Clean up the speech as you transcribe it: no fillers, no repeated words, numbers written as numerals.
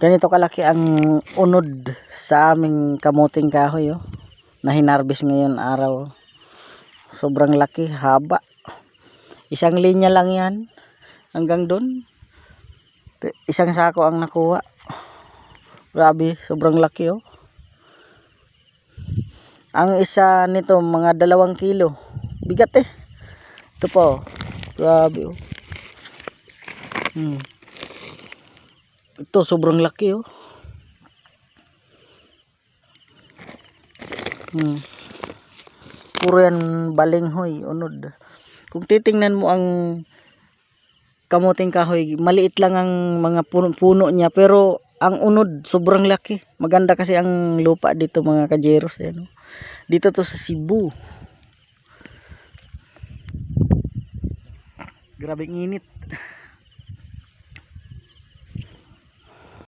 Ganito kalaki ang unod sa aming kamuting kahoy, oh, na hinarvest ngayon araw. Sobrang laki, haba. Isang linya lang yan hanggang doon. Isang sako ang nakuha. Grabe, sobrang laki, oh. Ang isa nito mga 2 kilo. Bigat eh. Ito po, oh. Grabe, oh. Ito sobrang laki, oh. Puro yan balinghoy, unod. Kung titingnan mo ang kamuting kahoy, maliit lang ang mga puno niya, pero ang unod sobrang laki. Maganda kasi ang lupa dito mga kajeros, eh, no? Dito to sa Cebu. Grabe init.